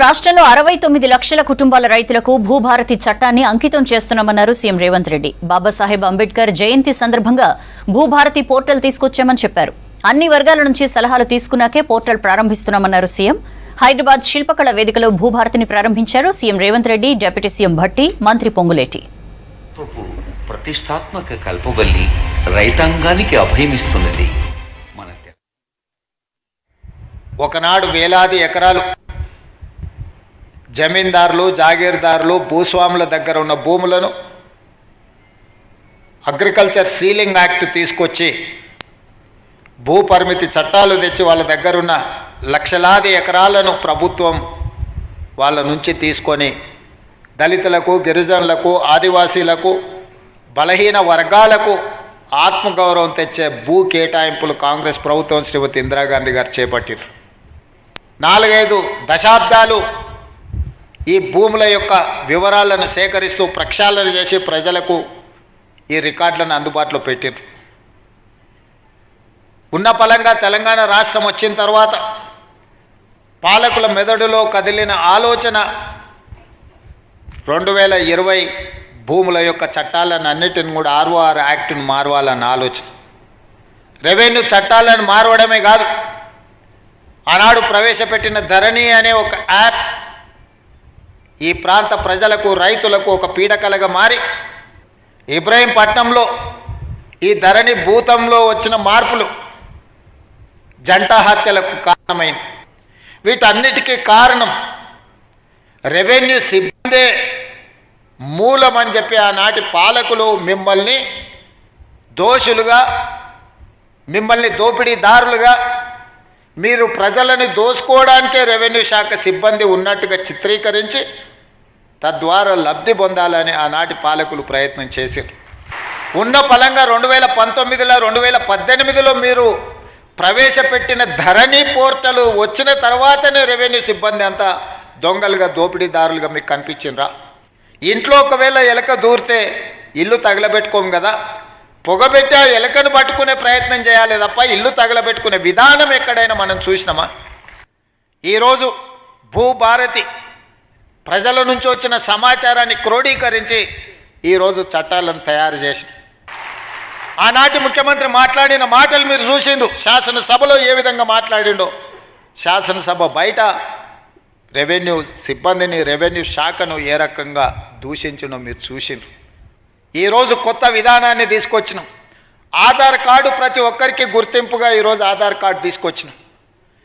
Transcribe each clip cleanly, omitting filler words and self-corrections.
రాష్ట్రంలో 69 లక్షల కుటుంబాల రైతులకు భూభారతి చట్టాన్ని అంకితం చేస్తున్నామన్నారు సీఎం రేవంత్ రెడ్డి. బాబాసాహెబ్ అంబేద్కర్ జయంతి సందర్భంగా భూభారతి పోర్టల్ తీసుకొచ్చామని చెప్పారు. అన్ని వర్గాల నుంచి సలహాలు తీసుకున్నాకే పోర్టల్ ప్రారంభిస్తున్నామన్నారు సీఎం. హైదరాబాద్ శిల్పకళ వేదికలో భూభారతిని ప్రారంభించారు CM Revanth Reddy, deputy CM Bhatti, మంత్రి పొంగులేటి. ప్రతిష్టాత్మక కల్పవల్లి రైతాంగానికి అభయమిస్తున్నది. ఒకనాడు వేలాది ఎకరాలు జమీందారులు, జాగీర్దారులు, భూస్వాముల దగ్గర ఉన్న భూములను అగ్రికల్చర్ సీలింగ్ యాక్ట్ తీసుకొచ్చి భూ పరిమితి చట్టాలు తెచ్చి వాళ్ళ దగ్గరున్న లక్షలాది ఎకరాలను ప్రభుత్వం వాళ్ళ నుంచి తీసుకొని దళితులకు, గిరిజనులకు, ఆదివాసీలకు, బలహీన వర్గాలకు ఆత్మగౌరవం తెచ్చే భూ కేటాయింపులు కాంగ్రెస్ ప్రభుత్వం శ్రీమతి ఇందిరాగాంధీ గారు చేపట్టారు. 4-5 దశాబ్దాలు ఈ భూముల యొక్క వివరాలను సేకరిస్తూ ప్రక్షాళన చేసి ప్రజలకు ఈ రికార్డులను అందుబాటులో పెట్టారు. ఉన్న పలంగా తెలంగాణ రాష్ట్రం వచ్చిన తర్వాత పాలకుల మెదడులో కదిలిన ఆలోచన 2020 భూముల యొక్క చట్టాలను అన్నిటిని కూడా ROR యాక్ట్ను మారవాలన్న ఆలోచన. రెవెన్యూ చట్టాలను మారవడమే కాదు, ఆనాడు ప్రవేశపెట్టిన ధరణి అనే ఒక యాప్ ఈ ప్రాంత ప్రజలకు, రైతులకు ఒక పీడకలగా మారి ఇబ్రహీంపట్నంలో ఈ ధరణి భూతంలో వచ్చిన మార్పులు జంట హత్యలకు కారణమైంది. వీటన్నిటికీ కారణం రెవెన్యూ సిబ్బందే మూలమని చెప్పి ఆనాటి పాలకులు మిమ్మల్ని దోషులుగా, మిమ్మల్ని దోపిడీదారులుగా, మీరు ప్రజలను దోసుకోవడానికే రెవెన్యూ శాఖ సిబ్బంది ఉన్నట్టుగా చిత్రీకరించి తద్వారా లబ్ధి పొందాలని ఆనాటి పాలకులు ప్రయత్నం చేశారు. ఉన్న పలంగా 2019లో 2018లో మీరు ప్రవేశపెట్టిన ధరణి పోర్టల్ వచ్చిన తర్వాతనే రెవెన్యూ సిబ్బంది అంతా దొంగలుగా, దోపిడీదారులుగా మీకు కనిపించిండ్రా? ఇంట్లో ఒకవేళ ఎలక దూరితే ఇల్లు తగలబెట్టుకోము కదా, పొగబెట్టి ఆ ఎలకను పట్టుకునే ప్రయత్నం చేయాలి తప్ప ఇల్లు తగలబెట్టుకునే విధానం ఎక్కడైనా మనం చూసినామా? ఈరోజు భూభారతి ప్రజల నుంచి వచ్చిన సమాచారాన్ని క్రోడీకరించి ఈరోజు చట్టాలను తయారు చేసి ఆనాటి ముఖ్యమంత్రి మాట్లాడిన మాటలు మీరు చూసిండ్రు. శాసనసభలో ఏ విధంగా మాట్లాడిండో, శాసనసభ బయట రెవెన్యూ సిబ్బందిని, రెవెన్యూ శాఖను ఏ రకంగా దూషించినో మీరు చూసిండ్రు. ఈరోజు కొత్త విధానాన్ని తీసుకొచ్చినాం. ఆధార్ కార్డు ప్రతి ఒక్కరికి గుర్తింపుగా ఈరోజు ఆధార్ కార్డు తీసుకొచ్చినాం.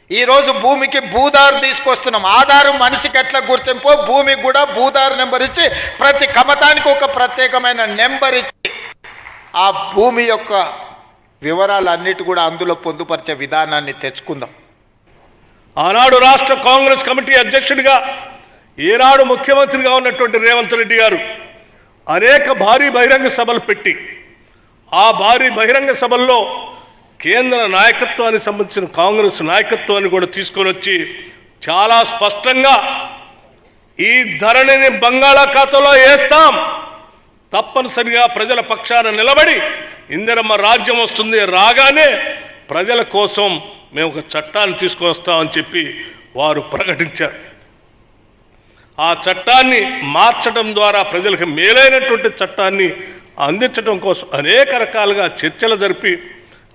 ఈరోజు భూమికి భూదారు తీసుకొస్తున్నాం. ఆధారం మనిషికి ఎట్లా గుర్తింపో భూమికి కూడా భూదారు నెంబర్ ఇచ్చి ప్రతి కమతానికి ఒక ప్రత్యేకమైన నెంబర్ ఇచ్చి ఆ భూమి యొక్క వివరాలన్నిటి కూడా అందులో పొందుపరిచే విధానాన్ని తెచ్చుకుందాం. ఆనాడు రాష్ట్ర కాంగ్రెస్ కమిటీ అధ్యక్షుడిగా, ఈనాడు ముఖ్యమంత్రిగా ఉన్నటువంటి రేవంత్ రెడ్డి గారు అనేక భారీ బహిరంగ సభలు పెట్టి ఆ భారీ బహిరంగ సభల్లో కేంద్ర నాయకత్వానికి సంబంధించిన కాంగ్రెస్ నాయకత్వాన్ని కూడా తీసుకొని వచ్చి చాలా స్పష్టంగా ఈ ధరణిని బంగాళాఖాతంలో వేస్తాం, తప్పనిసరిగా ప్రజల పక్షాన నిలబడి ఇందిరమ్మ రాజ్యం వస్తుంది, రాగానే ప్రజల కోసం మేము ఒక చట్టాన్ని తీసుకొని వస్తామని చెప్పి వారు ప్రకటించారు. ఆ చట్టాన్ని మార్చడం ద్వారా ప్రజలకు మేలైనటువంటి చట్టాన్ని అందించడం కోసం అనేక రకాలుగా చర్చలు జరిపి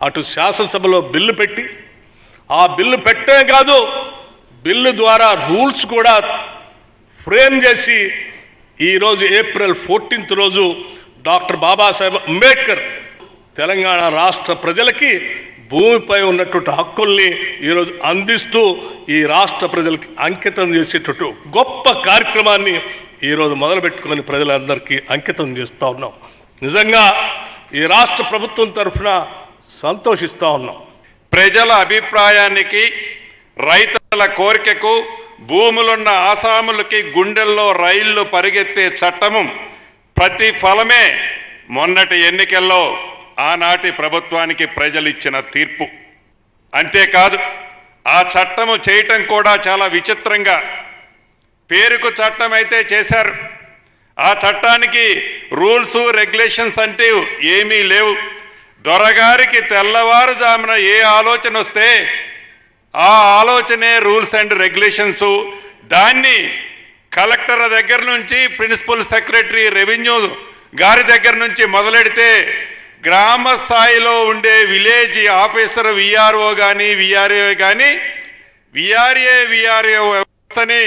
అటు శాసనసభలో బిల్లు పెట్టి, ఆ బిల్లు పెట్టే కాదు, బిల్లు ద్వారా రూల్స్ కూడా ఫ్రేమ్ చేసి ఈరోజు ఏప్రిల్ 14th రోజు డాక్టర్ బాబాసాహెబ్ అంబేద్కర్ తెలంగాణ రాష్ట్ర ప్రజలకి భూమిపై ఉన్నటువంటి హక్కుల్ని ఈరోజు అందిస్తూ ఈ రాష్ట్ర ప్రజలకి అంకితం చేసేటట్టు గొప్ప కార్యక్రమాన్ని ఈరోజు మొదలుపెట్టుకుని ప్రజలందరికీ అంకితం చేస్తూ ఉన్నాం. నిజంగా ఈ రాష్ట్ర ప్రభుత్వం తరఫున సంతోషిస్తూ ఉన్నాం. ప్రజల అభిప్రాయానికి, రైతుల కోరికకు, భూములున్న ఆసాములకి గుండెల్లో రైళ్లు పరిగెత్తే చట్టము ప్రతిఫలమే మొన్నటి ఎన్నికల్లో ఆనాటి ప్రభుత్వానికి ప్రజలిచ్చిన తీర్పు. అంతేకాదు, ఆ చట్టము చేయటం కూడా చాలా విచిత్రంగా, పేరుకు చట్టం అయితే చేశారు, ఆ చట్టానికి రూల్స్ రెగ్యులేషన్స్ అంటే ఏమీ లేవు. దొరగారికి తెల్లవారుజామున ఏ ఆలోచన వస్తే ఆ ఆలోచనే రూల్స్ అండ్ రెగ్యులేషన్స్, దాన్ని కలెక్టర్ దగ్గర నుంచి ప్రిన్సిపల్ సెక్రటరీ రెవెన్యూ గారి దగ్గర నుంచి మొదలెడితే గ్రామ స్థాయిలో ఉండే విలేజ్ ఆఫీసర్ విఆర్ఓ కానీ విఆర్ఏ కానీ విఆర్ఏ వ్యవస్థని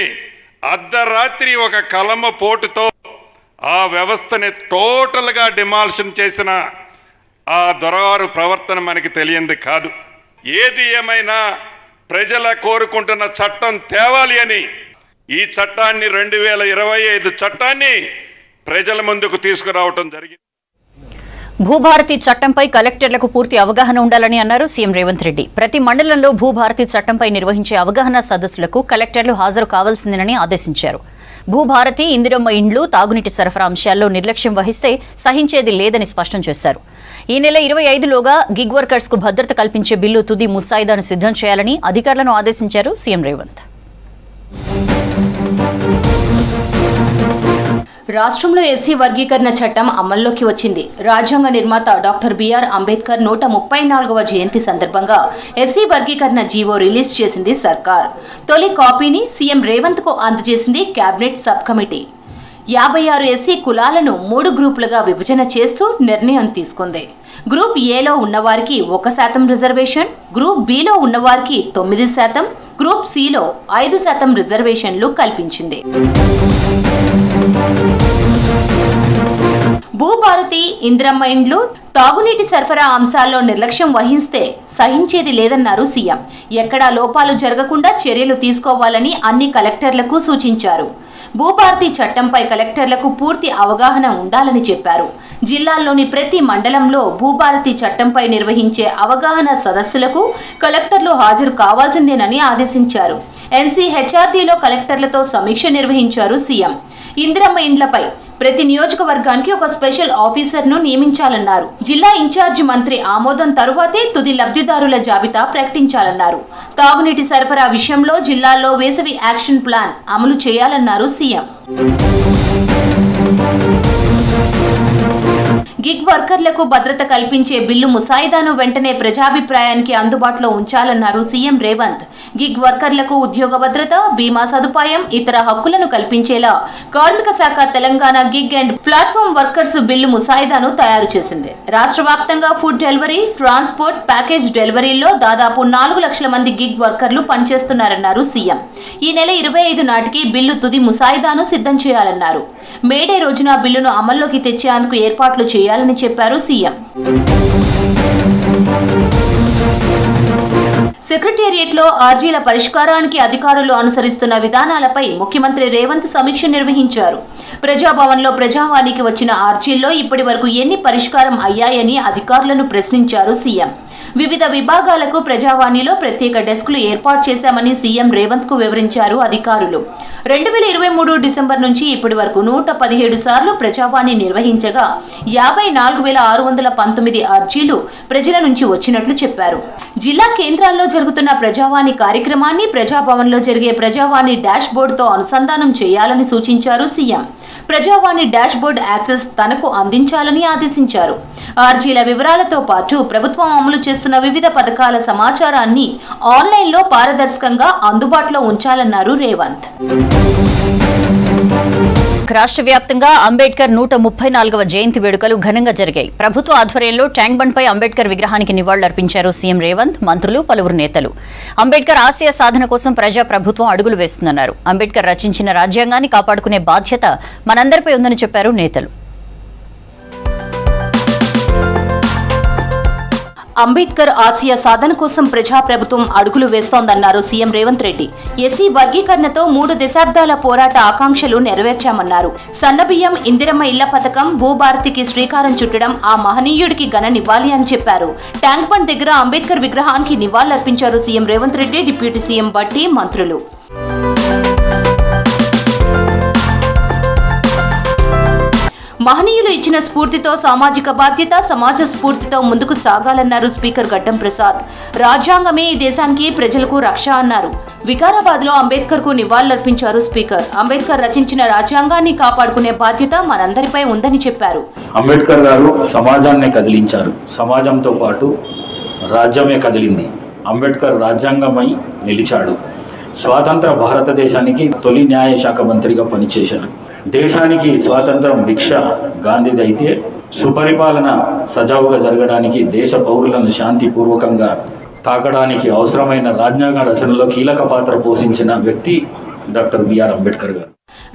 అర్ధరాత్రి ఒక కలమ పోటుతో ఆ వ్యవస్థని టోటల్గా డిమాలిషన్ చేసిన ఆ దొరవారు ప్రవర్తన మనకి తెలియంది కాదు. ఏది ఏమైనా ప్రజల కోరుకుంటున్న చట్టం తేవాలి అని ఈ చట్టాన్ని 2025 చట్టాన్ని ప్రజల ముందుకు తీసుకురావటం జరిగింది. భూభారతి చట్టంపై కలెక్టర్లకు పూర్తి అవగాహన ఉండాలని అన్నారు సీఎం రేవంత్ రెడ్డి. ప్రతి మండలంలో భూభారతి చట్టంపై నిర్వహించే అవగాహన సదస్సులకు కలెక్టర్లు హాజరు కావాల్సిందేనని ఆదేశించారు. భూభారతి, ఇందిరమ్మ ఇండ్లు, తాగునీటి సరఫరా అంశాల్లో నిర్లక్ష్యం వహిస్తే సహించేది లేదని స్పష్టం చేశారు. ఈ నెల 25లోగా గిగ్ వర్కర్స్ కు భద్రత కల్పించే బిల్లు తుది ముసాయిదాను సిద్ధం చేయాలని అధికారులను ఆదేశించారు సీఎం రేవంత్. రాష్ట్రంలో ఎస్సీ వర్గీకరణ చట్టం అమల్లోకి వచ్చింది. రాజ్యాంగ నిర్మాత డాక్టర్ బిఆర్ అంబేద్కర్ 134వ జయంతి సందర్భంగా ఎస్సీ వర్గీకరణ జీవో రిలీజ్ చేసింది సర్కార్. తొలి కాపీని సీఎం రేవంత్ కు అందజేసింది కేబినెట్ సబ్ కమిటీ. 56 ఎస్సీ కులాలను 3 గ్రూపులుగా విభజన చేస్తూ నిర్ణయం తీసుకుంది. గ్రూప్ ఏలో ఉన్నవారికి 1% రిజర్వేషన్, గ్రూప్ బిలో ఉన్నవారికి 9%, గ్రూప్ సిలో 5% రిజర్వేషన్లు కల్పించింది. భూభారతి, ఇందిరమ్మ ఇండ్లు, తాగునీటి సరఫరా అంశాల్లో నిర్లక్ష్యం వహిస్తే సహించేది లేదన్నారు సీఎం. ఎక్కడా లోపాలు జరగకుండా చర్యలు తీసుకోవాలని అన్ని కలెక్టర్లకు సూచించారు. భూభారతి చట్టంపై కలెక్టర్లకు పూర్తి అవగాహన ఉండాలని చెప్పారు. జిల్లాల్లోని ప్రతి మండలంలో భూభారతి చట్టంపై నిర్వహించే అవగాహన సదస్సులకు కలెక్టర్లు హాజరు కావాల్సిందేనని ఆదేశించారు. ఎన్సీహెచ్ఆర్డీలో కలెక్టర్లతో సమీక్ష నిర్వహించారు సీఎం. ఇందిరమ్మ ఇండ్లపై ప్రతి నియోజకవర్గానికి ఒక స్పెషల్ ఆఫీసర్ను నియమించాలన్నారు. జిల్లా ఇన్ఛార్జి మంత్రి ఆమోదం తరువాతే తుది లబ్ధిదారుల జాబితా ప్రకటించాలన్నారు. తాగునీటి సరఫరా విషయంలో జిల్లాల్లో వేసవి యాక్షన్ ప్లాన్ అమలు చేయాలన్నారు సీఎం. గిగ్ వర్కర్లకు భద్రత కల్పించే బిల్లు ముసాయిదాను వెంటనే ప్రజాభిప్రాయానికి అందుబాటులో ఉంచాలన్నారు సీఎం రేవంత్. గిగ్ వర్కర్లకు ఉద్యోగ భద్రత, బీమా సదుపాయం, ఇతర హక్కులను కల్పించేలా కార్మిక శాఖ Telangana gig and platform workers bill ముసాయిదాను తయారు చేసింది. రాష్ట్ర వ్యాప్తంగా ఫుడ్ డెలివరీ, ట్రాన్స్పోర్ట్, ప్యాకేజ్ డెలివరీల్లో దాదాపు 4 లక్షల మంది గిగ్ వర్కర్లు పనిచేస్తున్నారన్నారు సీఎం. ఈ నెల 25 నాటికి బిల్లు తుది ముసాయిదాను సిద్ధం చేయాలన్నారు. మేడే రోజున బిల్లును అమల్లోకి తెచ్చేందుకు ఏర్పాట్లు చేయాలని చెప్పారు సీఎం. సెక్రటేరియట్లో ఆర్జీల పరిష్కారానికి అధికారులు అనుసరిస్తున్న విధానాలపై ముఖ్యమంత్రి రేవంత్ సమీక్ష నిర్వహించారు. ప్రజాభవన్లో ప్రజావాణికి వచ్చిన ఆర్జీల్లో ఇప్పటి వరకు ఎన్ని పరిష్కారం అయ్యాయని అధికారులను ప్రశ్నించారు సీఎం. వివిధ విభాగాలకు ప్రజావాణిలో ప్రత్యేక డెస్కులు ఏర్పాటు చేశామని సీఎం రేవంత్ కు వివరించారు అధికారులు. 2023 డిసెంబర్ నుంచి ఇప్పటి వరకు 117 సార్లు ప్రజావాణి నిర్వహించగా 54,619 అర్జీలు ప్రజల నుంచి వచ్చినట్లు చెప్పారు. జిల్లా కేంద్రాల్లో జరుగుతున్న ప్రజావాణి కార్యక్రమాన్ని ప్రజాభవన్లో జరిగే ప్రజావాణి డాష్ బోర్డుతో అనుసంధానం చేయాలని సూచించారు సీఎం. ప్రజావాణి డాష్ బోర్డు యాక్సెస్ తనకు అందించాలని ఆదేశించారు. ఆర్జీల వివరాలతో పాటు ప్రభుత్వం అమలు చేస్తున్న వివిధ పథకాల సమాచారాన్ని ఆన్లైన్లో పారదర్శకంగా అందుబాటులో ఉంచాలన్నారు రేవంత్. రాష్ట్ర వ్యాప్తంగా అంబేద్కర్ 134వ జయంతి వేడుకలు ఘనంగా జరిగాయి. ప్రభుత్వ ఆధ్వర్యంలో ట్యాంక్ బండ్ పై అంబేద్కర్ విగ్రహానికి నివాళులర్పించారు సీఎం రేవంత్, మంత్రులు, పలువురు నేతలు. అంబేద్కర్ ఆశయ సాధన కోసం ప్రజా ప్రభుత్వం అడుగులు వేస్తుందన్నారు. అంబేద్కర్ రచించిన రాజ్యాంగాన్ని కాపాడుకునే బాధ్యత మనందరిపై ఉందని చెప్పారు నేతలు. అంబేద్కర్ ఆశయ సాధన కోసం ప్రజాప్రభుత్వం అడుగులు వేస్తోందన్నారు సీఎం రేవంత్ రెడ్డి. ఎస్సీ వర్గీకరణతో 3 దశాబ్దాల పోరాట ఆకాంక్షలు నెరవేర్చామన్నారు. సన్నబియ్యం, ఇందిరమ్మ ఇళ్ల పథకం, భూభారతికి శ్రీకారం చుట్టడం ఆ మహనీయుడికి ఘన నివాళి అని చెప్పారు. ట్యాంక్ బండ్ దగ్గర అంబేద్కర్ విగ్రహానికి నివాళులర్పించారు CM Revanth Reddy, deputy CM బట్టి, మంత్రులు. మహనీయులు ఇచ్చిన స్ఫూర్తితో సామాజిక బాధ్యత, సమాజ స్ఫూర్తితో ముందుకు సాగాలన్నారు స్పీకర్ గడ్డం ప్రసాద్. రాజ్యాంగమే ఈ దేశానికి, ప్రజలకు రక్ష అన్నారు. వికారాబాద్ లో అంబేద్కర్ కు నివాళులర్పించారు స్పీకర్. అంబేద్కర్ రచించిన రాజ్యాంగాన్ని కాపాడుకునే బాధ్యత మనందరిపై ఉందని చెప్పారు. అంబేద్కర్ గారు సమాజాన్ని కదిలించారు. సమాజంతో పాటు రాజ్యమే కదిలింది. అంబేద్కర్ రాజ్యాంగమై నిలిచాడు. స్వాతంత్ర భారతదేశానికి తొలి న్యాయ శాఖ మంత్రిగా పనిచేశారు. దేశానికి స్వాతంత్రం భిక్ష గాంధీది అయితే సుపరిపాలన సజావుగా జరగడానికి, దేశ పౌరులను శాంతిపూర్వకంగా తాకడానికి అవసరమైన రాజ్యాంగ రచనలో కీలక పాత్ర పోషించిన వ్యక్తి డాక్టర్ బిఆర్ అంబేద్కర్ గారు.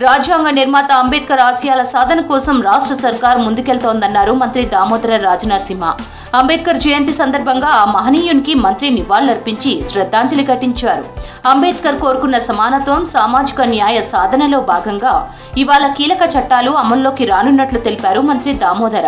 రాజ్యాంగ నిర్మాత అంబేద్కర్ ఆశయాల సాధన కోసం రాష్ట్ర సర్కార్ ముందుకెళ్తోందన్నారు మంత్రి దామోదర రాజనరసింహ. అంబేద్కర్ జయంతి సందర్భంగా ఆ మహనీయునికి మంత్రి నివాళులర్పించి శ్రద్ధాంజలి ఘటించారు. అంబేద్కర్ కోరుకున్న సమానత్వం, సామాజిక న్యాయ సాధనలో భాగంగా ఇవాళ కీలక చట్టాలు అమల్లోకి రానున్నట్లు తెలిపారు మంత్రి దామోదర.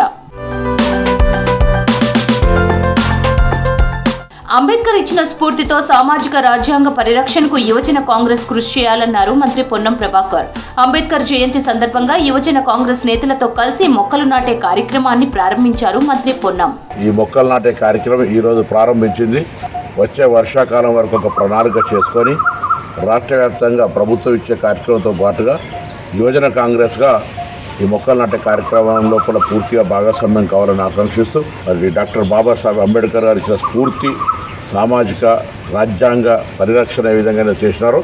అంబేద్కర్ ఇచ్చిన స్ఫూర్తితో సామాజిక రాజ్యాంగ పరిరక్షణకు యువజన కాంగ్రెస్ కృషి చేయాలన్నారు మంత్రి పొన్నం ప్రభాకర్. అంబేద్కర్ జయంతి సందర్భంగా యువజన కాంగ్రెస్ నేతలతో కలిసి మొక్కలు నాటే కార్యక్రమాన్ని ప్రారంభించారు మంత్రి పొన్నం. ఈ మొక్కలు నాటే కార్యక్రమం ఈరోజు ప్రారంభించింది. వచ్చే వర్షాకాలం వరకు ఒక ప్రణాళిక చేసుకొని రాష్ట్ర వ్యాప్తంగా ప్రభుత్వం ఇచ్చే కార్యక్రమంతో పాటుగా యువజన కాంగ్రెస్గా ఈ మొక్కలు నాటే కార్యక్రమంలో కూడా పూర్తిగా భాగస్వామ్యం కావాలని ఆకాంక్షిస్తూ మరి డాక్టర్ బాబాసాహెబ్ అంబేద్కర్ గారు ఇచ్చిన స్ఫూర్తి సామాజిక రాజ్యాంగ పరిరక్షణ ఏ విధంగా చేసినారో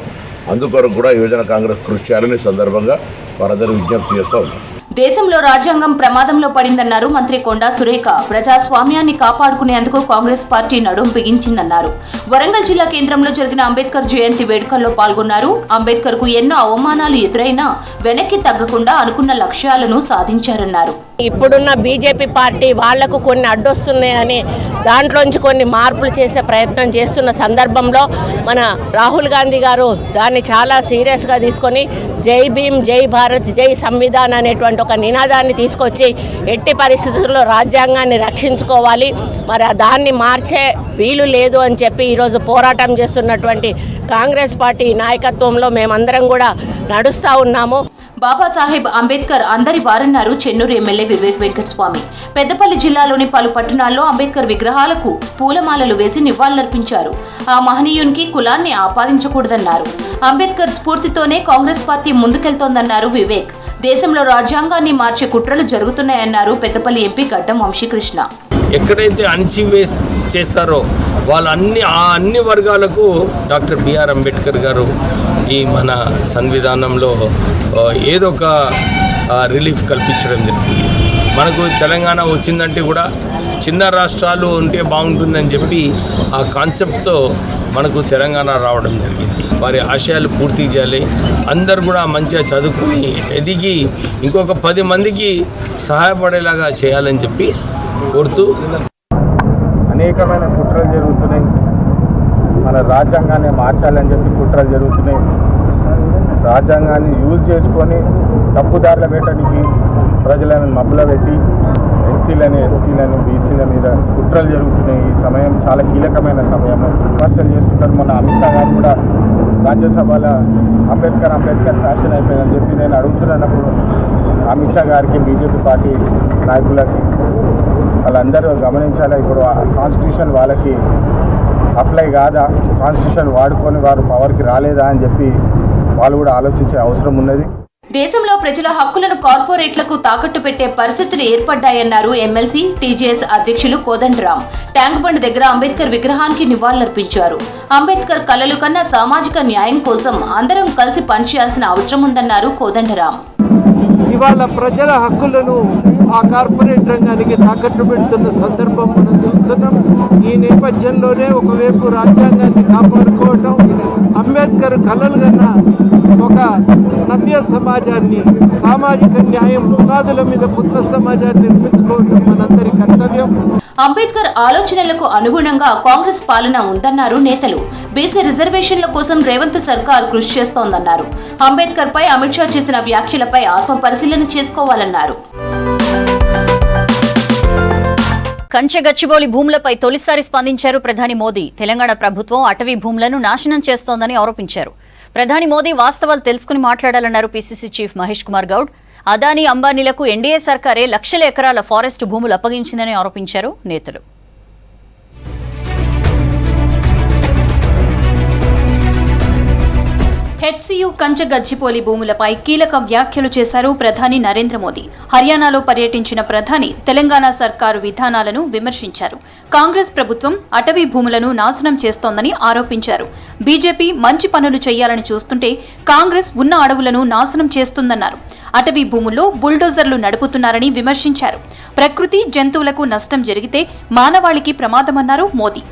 అందుకొరకు కూడా యువజన కాంగ్రెస్ కృషి చేయాలని సందర్భంగా వారందరూ విజ్ఞప్తి చేస్తూ ఉన్నారు. దేశంలో రాజ్యాంగం ప్రమాదంలో పడిందన్నారు మంత్రి కొండా సురేఖ. ప్రజాస్వామ్యాన్ని కాపాడుకునేందుకు కాంగ్రెస్ పార్టీ నడుం బిగించిందన్నారు. వరంగల్ జిల్లా కేంద్రంలో జరిగిన అంబేద్కర్ జయంతి వేడుకల్లో పాల్గొన్నారు. అంబేద్కర్ కు ఎన్నో అవమానాలు ఎదురైనా వెనక్కి తగ్గకుండా అనుకున్న లక్ష్యాలను సాధించారన్నారు. ఇప్పుడున్న బీజేపీ పార్టీ వాళ్లకు కొన్ని అడ్డొస్తున్నాయని దాంట్లోంచి కొన్ని మార్పులు చేసే ప్రయత్నం చేస్తున్న సందర్భంలో మన రాహుల్ గాంధీ గారు దాన్ని చాలా సీరియస్గా తీసుకొని జై భీమ్, జై భారత్, జై సంవిధాన్ అనేటువంటి ఒక నినాదాన్ని తీసుకొచ్చి ఎట్టి పరిస్థితుల్లో రాజ్యాంగాన్ని రక్షించుకోవాలి, మరి దాన్ని మార్చే వీలు లేదు అని చెప్పి ఈరోజు పోరాటం చేస్తున్నటువంటి కాంగ్రెస్ పార్టీ నాయకత్వంలో మేమందరం కూడా నడుస్తూ ఉన్నాము. బాబాసాహెబ్ అంబేద్కర్ అందరి వారన్నారు చెన్నూరు ఎమ్మెల్యే వివేక్ వెంకటస్వామి. పెద్దపల్లి జిల్లాలోని పలు పట్టణాల్లో అంబేద్కర్ విగ్రహాలకు పూలమాలలు వేసి నివాళులర్పించారు. ఆ మహనీయునికి కులాన్ని ఆపాదించకూడదన్నారు. అంబేద్కర్ స్ఫూర్తితోనే కాంగ్రెస్ పార్టీ ముందుకెళ్తోందన్నారు వివేక్. దేశంలో రాజ్యాంగాన్ని మార్చే కుట్రలు జరుగుతున్నాయన్నారు పెద్దపల్లి ఎంపీ గడ్డం వంశీకృష్ణ. ఎక్కడైతే చేస్తారో వాళ్ళు అన్ని వర్గాలకు డాక్టర్ బిఆర్ అంబేద్కర్ గారు ఈ మన సంవిధానంలో ఏదో ఒక రిలీఫ్ కల్పించడం జరిగింది. మనకు తెలంగాణ వచ్చిందంటే కూడా చిన్న రాష్ట్రాలు ఉంటే బాగుంటుందని చెప్పి ఆ కాన్సెప్ట్తో మనకు తెలంగాణ రావడం జరిగింది. వారి ఆశయాలు పూర్తి చేయాలి, అందరు కూడా మంచిగా చదువుకుని ఎదిగి ఇంకొక 10 మందికి సహాయపడేలాగా చేయాలని చెప్పి కోరుతూ అనేకమైన కుట్రలు జరుగుతున్నాయి. మన రాజ్యాంగాన్ని మార్చాలని చెప్పి కుట్రలు జరుగుతున్నాయి. రాజ్యాంగాన్ని యూజ్ చేసుకొని తప్పుదారులు పెట్టడానికి ప్రజలను మబ్బులో పెట్టి ఎస్టీలను బీసీల మీద కుట్రలు జరుగుతున్నాయి. ఈ సమయం చాలా కీలకమైన సమయం. విమర్శలు చేస్తుంటారు. మన అమిత్ షా గారు కూడా రాజ్యసభలో అంబేద్కర్ ఫ్యాషన్ అయిపోయిందని చెప్పి నేను అడుగుతున్నప్పుడు అమిత్ షా గారికి, బీజేపీ పార్టీ నాయకులకి వాళ్ళందరూ గమనించాలి. ఇప్పుడు కాన్స్టిట్యూషన్ వాళ్ళకి అప్లై కాదా, కాన్స్టిట్యూషన్ వాడుకొని వారు పవర్కి రాలేదా అని చెప్పి వాళ్ళు కూడా ఆలోచించే అవసరం ఉన్నది. దేశంలో ప్రజల హక్కులను కార్పొరేట్లకు తాకట్టు పెట్టే పరిస్థితులు ఏర్పడ్డాయన్నారు ఎమ్మెల్సీ టీజేఎస్ అధ్యక్షులు కోదండరాం. ట్యాంక్ బండ్ దగ్గర అంబేద్కర్ విగ్రహానికి నివాళులర్పించారు. అంబేద్కర్ కలలు కన్నా సామాజిక న్యాయం కోసం అందరం కలిసి పనిచేయాల్సిన అవసరం ఉందన్నారు కోదండరాం. ఇవాళ ప్రజల హక్కులను ఆ కార్పొరేట్ రంగానికి తాకట్టు పెడుతున్న సందర్భం మనం చూస్తున్నాం. ఈ నేపథ్యంలోనే ఒకవైపు రాజ్యాంగాన్ని కాపాడుకోవటం, అంబేద్కర్ కలలు కన్నా ఒక నవ్య సమాజాన్ని, సామాజిక న్యాయం పునాదుల మీద కొత్త సమాజాన్ని నిర్మించుకోవటం మనందరి కర్తవ్యం. అంబేద్కర్ ఆలోచనలకు అనుగుణంగా కాంగ్రెస్ పాలన ఉందన్నారు నేతలు. బీసీ రిజర్వేషన్ల కోసం రేవంత్ సర్కార్ కృషి చేస్తోందన్నారు. అంబేద్కర్ పై అమిత్ షా చేసిన వ్యాఖ్యలపై ఆత్మ పరిశీలన చేసుకోవాలన్నారు. కంచె గచ్చిబౌలి భూములపై తొలిసారి స్పందించారు ప్రధాని మోదీ. తెలంగాణ ప్రభుత్వం అటవీ భూములను నాశనం చేస్తోందని ఆరోపించారు. ప్రధాని మోదీ వాస్తవాలు తెలుసుకుని మాట్లాడాలన్నారు పీసీసీ చీఫ్ మహేష్ కుమార్ గౌడ్. అదానీ, అంబానీలకు ఎన్డీఏ సర్కారే లక్షల ఎకరాల ఫారెస్ట్ భూములు అప్పగించిందని ఆరోపించారు నేతలు. హెచ్సియు కంచ గచ్చిపోలి భూములపై కీలక వ్యాఖ్యలు చేశారు ప్రధాని నరేంద్ర మోదీ. హర్యానాలో పర్యటించిన ప్రధాని తెలంగాణ సర్కారు విధానాలను విమర్శించారు. కాంగ్రెస్ ప్రభుత్వం అటవీ భూములను నాశనం చేస్తోందని ఆరోపించారు. బీజేపీ మంచి పనులు చేయాలని చూస్తుంటే కాంగ్రెస్ ఉన్న అడవులను నాశనం చేస్తుందన్నారు. అటవీ భూముల్లో బుల్డోజర్లు నడుపుతున్నారని విమర్శించారు. ప్రకృతి జంతువులకు నష్టం జరిగితే మానవాళికి ప్రమాదమన్నారు మోదీ.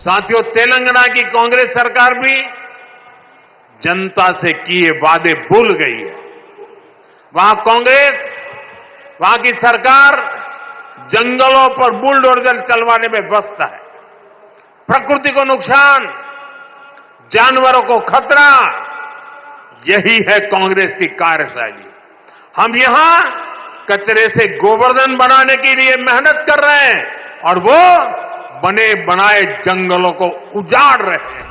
साथियों, तेलंगाना की कांग्रेस सरकार भी जनता से किए वादे भूल गई है। वहां कांग्रेस, वहां की सरकार जंगलों पर बुलडोजर चलवाने में व्यस्त है। प्रकृति को नुकसान, जानवरों को खतरा, यही है कांग्रेस की कार्यशैली। हम यहां कचरे से गोवर्धन बनाने के लिए मेहनत कर रहे हैं और वो बने बनाए जंगलों को उजाड़ रहे हैं।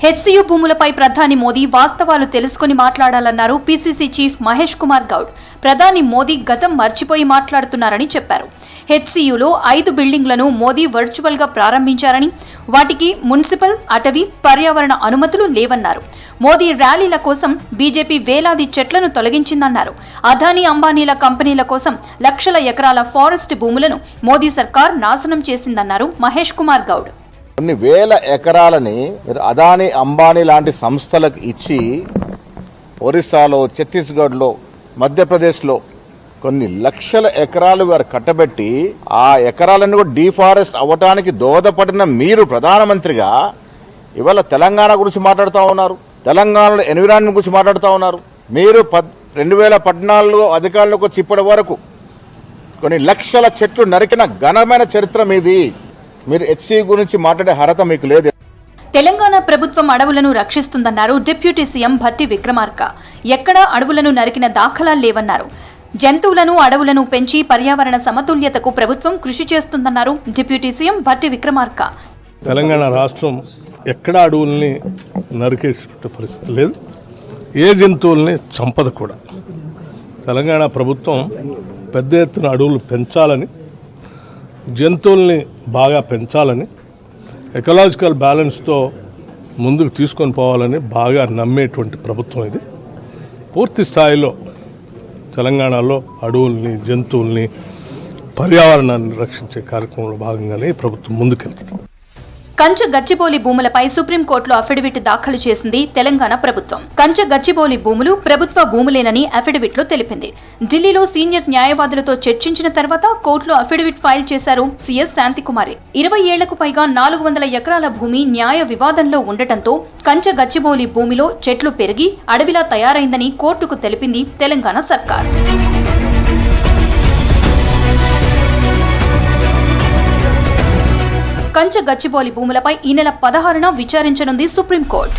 హెచ్సియు భూములపై ప్రధాని మోదీ వాస్తవాలు తెలుసుకుని మాట్లాడాలన్నారు పీసీసీ చీఫ్ మహేష్ కుమార్ గౌడ్. ప్రధాని మోదీ గతం మర్చిపోయి మాట్లాడుతున్నారని చెప్పారు. హెచ్సియులో 5 బిల్డింగ్లను మోదీ వర్చువల్ గా ప్రారంభించారని, వాటికి మున్సిపల్, అటవీ, పర్యావరణ అనుమతులు లేవన్నారు. మోదీ ర్యాలీల కోసం బీజేపీ వేలాది చెట్లను తొలగించిందన్నారు. అదానీ, అంబానీల కంపెనీల కోసం లక్షల ఎకరాల ఫారెస్ట్ భూములను మోదీ సర్కార్ నాశనం చేసిందన్నారు మహేష్ కుమార్ గౌడ్. కొన్ని వేల ఎకరాలని మీరు అదానీ, అంబానీ లాంటి సంస్థలకు ఇచ్చి ఒరిస్సాలో, ఛత్తీస్గఢ్లో, మధ్యప్రదేశ్లో కొన్ని లక్షల ఎకరాలు వారు కట్టబెట్టి ఆ ఎకరాలను కూడా డీఫారెస్ట్ అవ్వటానికి దోహదపడిన మీరు ప్రధానమంత్రిగా ఇవాళ తెలంగాణ గురించి మాట్లాడుతూ ఉన్నారు. తెలంగాణలో ఎన్విరాన్మెంట్ గురించి మాట్లాడుతూ ఉన్నారు. మీరు 2014 అధికారంలోకి వచ్చి ఇప్పటి వరకు కొన్ని లక్షల చెట్లు నరికిన ఘనమైన చరిత్ర మీది. మీరు హెచ్సి గురించి మాట్లాడే అర్హత మీకు లేదు. తెలంగాణ ప్రభుత్వం అడవులను రక్షిస్తుందన్నారు డిప్యూటీ సీఎం భట్టి విక్రమార్క. ఎక్కడా అడవులను నరికిన దాఖలాలు లేవన్నారు. జంతువులను, అడవులను పెంచి పర్యావరణ సమతుల్యతకు ప్రభుత్వం కృషి చేస్తుందన్నారు డిప్యూటీ సీఎం భట్టి విక్రమార్క. తెలంగాణ రాష్ట్రం ఎక్కడ అడవుల్ని నరికేసే పరిస్థితి లేదు, ఏ జంతువుల్ని చంపదు కూడా. తెలంగాణ ప్రభుత్వం పెద్ద ఎత్తున అడవులు పెంచాలని, జంతువుల్ని బాగా పెంచాలని, ఎకలాజికల్ బ్యాలెన్స్తో ముందుకు తీసుకొని పోవాలని బాగా నమ్మేటువంటి ప్రభుత్వం ఇది. పూర్తి స్థాయిలో తెలంగాణలో అడవుల్ని, జంతువుల్ని, పర్యావరణాన్ని రక్షించే కార్యక్రమంలో భాగంగానే ప్రభుత్వం ముందుకెళ్తుంది. కంచ గచ్చిబౌలి భూములపై సుప్రీంకోర్టులో అఫిడవిట్ దాఖలు చేసింది తెలంగాణ ప్రభుత్వం. కంచ గచ్చిబౌలి భూములు ప్రభుత్వ భూములేనని అఫిడవిట్లో తెలిపింది. ఢిల్లీలో సీనియర్ న్యాయవాదులతో చర్చించిన తర్వాత కోర్టులో అఫిడవిట్ ఫైల్ చేశారు సీఎస్ శాంతికుమారి. 20 ఏళ్లకు పైగా 400 ఎకరాల భూమి న్యాయ వివాదంలో ఉండటంతో కంచ గచ్చిబౌలి భూమిలో చెట్లు పెరిగి అడవిలా తయారైందని కోర్టుకు తెలిపింది తెలంగాణ సర్కార్. కంచ గచ్చిబౌలి భూములపై ఈ నెల 16న విచారించనుంది సుప్రీంకోర్టు.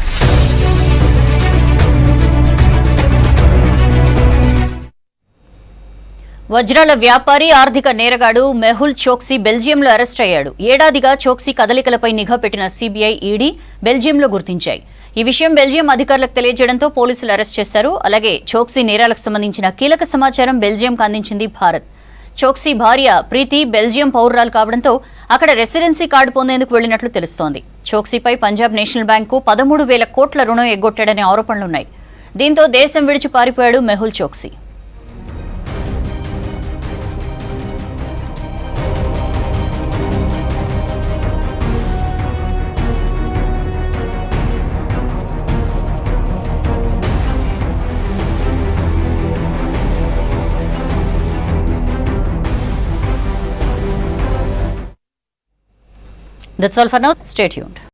వజ్రాల వ్యాపారి, ఆర్థిక నేరగాడు మెహుల్ చోక్సీ బెల్జియంలో అరెస్ట్ అయ్యాడు. ఏడాదిగా చోక్సీ కదలికలపై నిఘా పెట్టిన సీబీఐ, ఈడీ బెల్జియంలో గుర్తించాయి. ఈ విషయం బెల్జియం అధికారులకు తెలియజేయడంతో పోలీసులు అరెస్ట్ చేశారు. అలాగే చోక్సీ నేరాలకు సంబంధించిన కీలక సమాచారం బెల్జియంకు అందించింది భారత్. చోక్సీ భార్య ప్రీతి బెల్జియం పౌరురాలు కావడంతో అక్కడ రెసిడెన్సీ కార్డు పొందేందుకు వెళ్లినట్లు తెలుస్తోంది. చోక్సీపై పంజాబ్ నేషనల్ బ్యాంకు 13,000 కోట్ల రుణం ఎగ్గొట్టాడనే ఆరోపణలున్నాయి. దీంతో దేశం విడిచి పారిపోయాడు Mehul Chokshi. That's all for now. Stay tuned.